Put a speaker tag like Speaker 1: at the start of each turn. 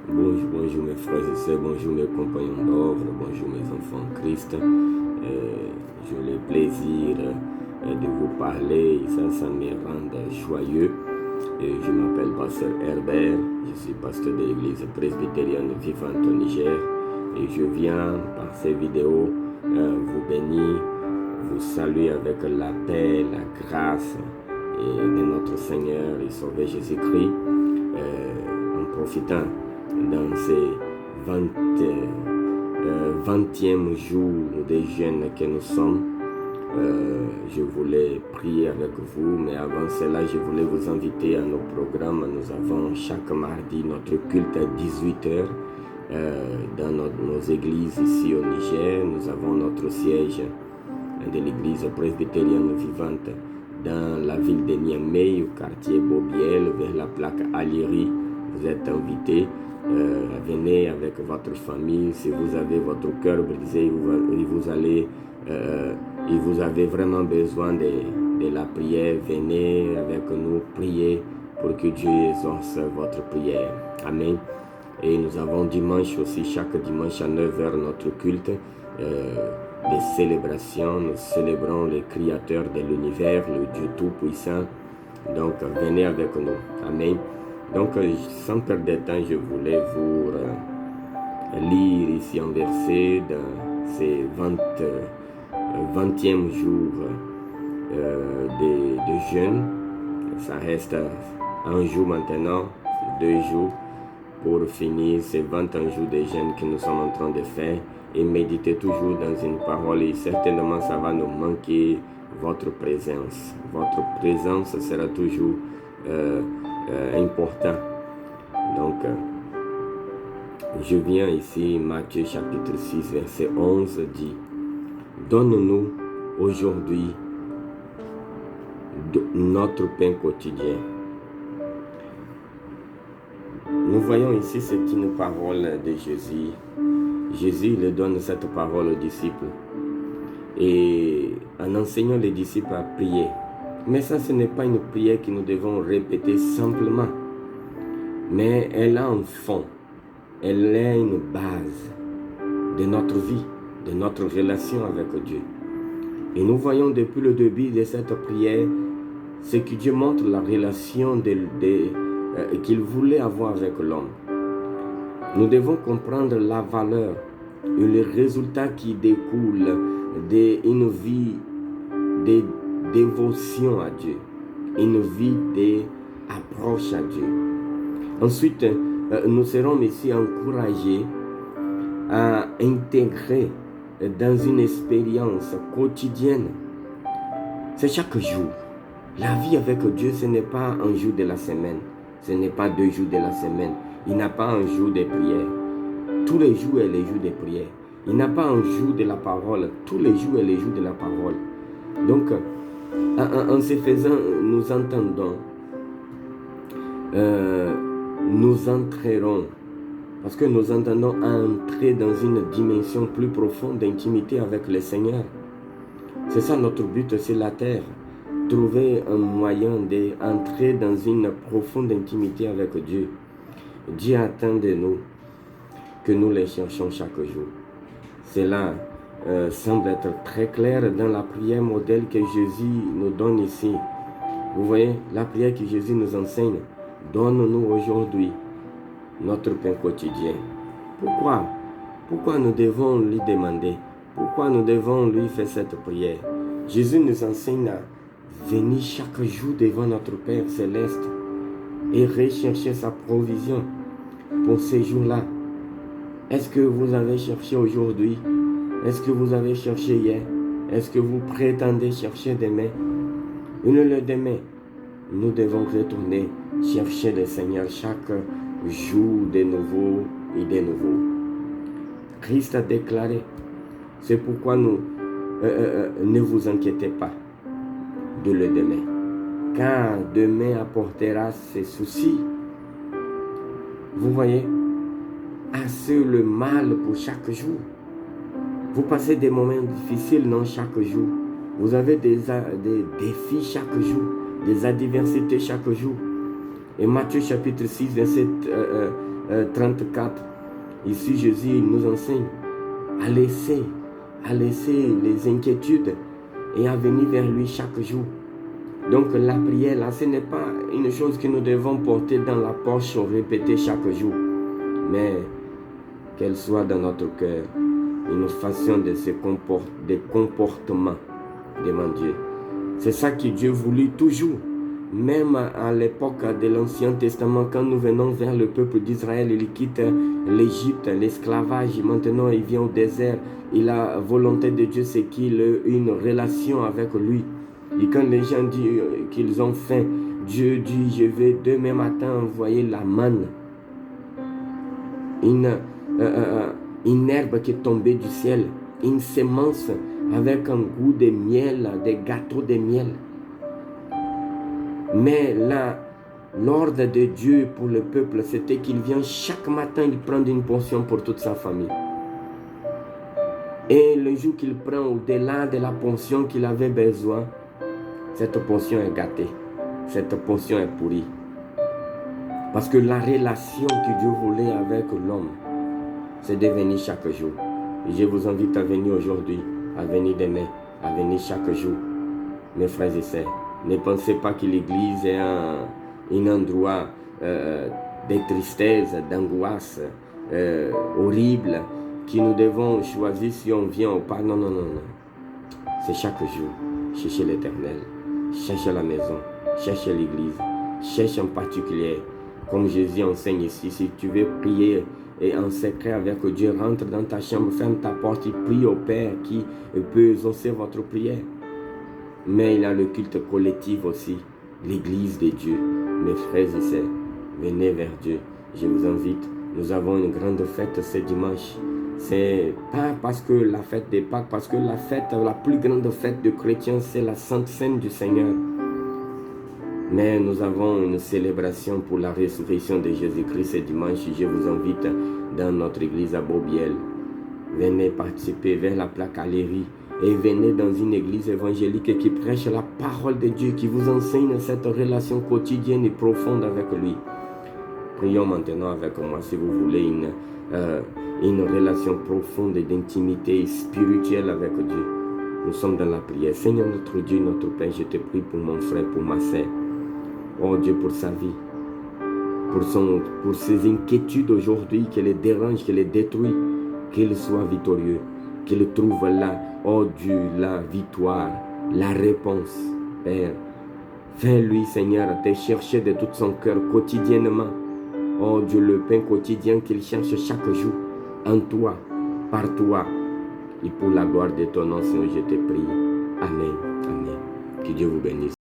Speaker 1: Bonjour mes frères et sœurs, bonjour mes compagnons d'œuvre, bonjour mes enfants en Christ. J'ai le plaisir de vous parler, ça me rend joyeux. Je m'appelle Pasteur Herbert, je suis pasteur de l'église presbytérienne vivante au Niger et je viens par ces vidéos vous bénir, vous saluer avec la paix, la grâce de notre Seigneur et Sauveur Jésus-Christ en profitant dans ces 20e jour des jeûnes que nous sommes. Je voulais prier avec vous, mais avant cela, je voulais vous inviter à nos programmes. Nous avons chaque mardi notre culte à 18h dans nos églises ici au Niger. Nous avons notre siège de l'église presbytérienne vivante dans la ville de Niamey, au quartier Bobiel, vers la plaque Alieri. Vous êtes invités. Venez avec votre famille. Si vous avez votre cœur brisé, et vous avez vraiment besoin de la prière, venez avec nous prier pour que Dieu exauce votre prière. Amen. Et nous avons dimanche aussi, chaque dimanche à 9h, notre culte de célébration. Nous célébrons le Créateur de l'univers, le Dieu Tout-Puissant. Donc, venez avec nous. Amen. Donc, sans perdre de temps, je voulais vous lire ici un verset dans ces 20e jour de jeûne. Ça reste un jour maintenant, 2 jours pour finir ces 21 jours de jeûne que nous sommes en train de faire et méditer toujours dans une parole. Et certainement, ça va nous manquer votre présence. Votre présence sera toujours important. Donc, je viens ici, Matthieu chapitre 6, verset 11 dit: donne-nous aujourd'hui notre pain quotidien. Nous voyons ici, c'est une parole de Jésus. Jésus il donne cette parole aux disciples et en enseignant les disciples à prier. Mais ça, ce n'est pas une prière que nous devons répéter simplement, mais elle a un fond, elle est une base de notre vie, de notre relation avec Dieu. Et nous voyons depuis le début de cette prière, ce que Dieu montre la relation qu'il voulait avoir avec l'homme. Nous devons comprendre la valeur et les résultats qui découlent d'une vie de dévotion à Dieu, une vie d'approche à Dieu. Ensuite, nous serons ici encouragés à intégrer dans une expérience quotidienne. C'est chaque jour. La vie avec Dieu, ce n'est pas un jour de la semaine. Ce n'est pas 2 jours de la semaine. Il n'a pas un jour de prière. Tous les jours est les jours de prière. Il n'a pas un jour de la parole. Tous les jours est les jours de la parole. Donc, en ce faisant, nous entendons, nous entrerons, parce que nous entendons entrer dans une dimension plus profonde d'intimité avec le Seigneur. C'est ça notre but sur la terre. Trouver un moyen d'entrer dans une profonde intimité avec Dieu. Dieu attend de nous que nous les cherchions chaque jour. Cela semble être très clair dans la prière modèle que Jésus nous donne ici. Vous voyez, la prière que Jésus nous enseigne. Donne-nous aujourd'hui notre pain quotidien. Pourquoi nous devons lui demander? Pourquoi nous devons lui faire cette prière? Jésus nous enseigne à venir chaque jour devant notre Père céleste et rechercher sa provision pour ces jours-là. Est-ce que vous avez cherché aujourd'hui? Est-ce que vous avez cherché hier? Est-ce que vous prétendez chercher demain? Le demain, nous devons retourner chercher le Seigneur chaque jour de nouveau et de nouveau. Christ a déclaré, c'est pourquoi ne vous inquiétez pas de le demain, car demain apportera ses soucis. Vous voyez, assez le mal pour chaque jour. Vous passez des moments difficiles, non, chaque jour. Vous avez des défis chaque jour, des adversités chaque jour. Et Matthieu chapitre 6, verset 34. Ici, Jésus nous enseigne à laisser les inquiétudes et à venir vers lui chaque jour. Donc la prière, là, ce n'est pas une chose que nous devons porter dans la poche ou répéter chaque jour, mais qu'elle soit dans notre cœur, une façon de se comporter, des comportements devant Dieu. C'est ça que Dieu voulut toujours. Même à l'époque de l'Ancien Testament, quand nous venons vers le peuple d'Israël, il quitte l'Égypte, l'esclavage, maintenant il vient au désert. Et la volonté de Dieu, c'est qu'il ait une relation avec lui. Et quand les gens disent qu'ils ont faim, Dieu dit, je vais demain matin envoyer la manne. Une herbe qui est tombée du ciel, une semence avec un goût de miel, des gâteaux de miel. Mais là, l'ordre de Dieu pour le peuple, c'était qu'il vient chaque matin, il prend une portion pour toute sa famille. Et le jour qu'il prend au-delà de la portion qu'il avait besoin, cette portion est gâtée, cette portion est pourrie. Parce que la relation que Dieu voulait avec l'homme, c'est de venir chaque jour. Et je vous invite à venir aujourd'hui, à venir demain, à venir chaque jour. Mes frères et sœurs, ne pensez pas que l'église est un endroit de tristesse, d'angoisse horrible, que nous devons choisir si on vient ou pas. Non, non, non, non. C'est chaque jour. Cherchez l'Éternel, cherchez la maison, cherchez l'église, cherchez en particulier. Comme Jésus enseigne ici, si tu veux prier et en secret avec Dieu, rentre dans ta chambre, ferme ta porte et prie au Père qui peut exaucer votre prière. Mais il y a le culte collectif aussi, l'église de Dieu. Mes frères et sœurs, venez vers Dieu. Je vous invite. Nous avons une grande fête ce dimanche. C'est pas parce que la fête des Pâques, parce que la plus grande fête de chrétiens, c'est la Sainte Seine du Seigneur. Mais nous avons une célébration pour la résurrection de Jésus-Christ ce dimanche. Je vous invite dans notre église à Beaubiel. Venez participer vers la plaque Alérie. Et venez dans une église évangélique qui prêche la parole de Dieu, qui vous enseigne cette relation quotidienne et profonde avec lui. Prions maintenant avec moi si vous voulez une relation profonde d'intimité spirituelle avec Dieu. Nous sommes dans la prière. Seigneur notre Dieu, notre Père, je te prie pour mon frère, pour ma sœur. Oh Dieu, pour sa vie, pour ses inquiétudes aujourd'hui, qu'elle les dérange, qu'elle les détruit, qu'il soit victorieux, qu'il trouve là, oh Dieu, la victoire, la réponse, Père. Fais-lui, Seigneur, te chercher de tout son cœur quotidiennement. Oh Dieu, le pain quotidien qu'il cherche chaque jour, en toi, par toi. Et pour la gloire de ton nom, Seigneur, je te prie. Amen. Amen. Que Dieu vous bénisse.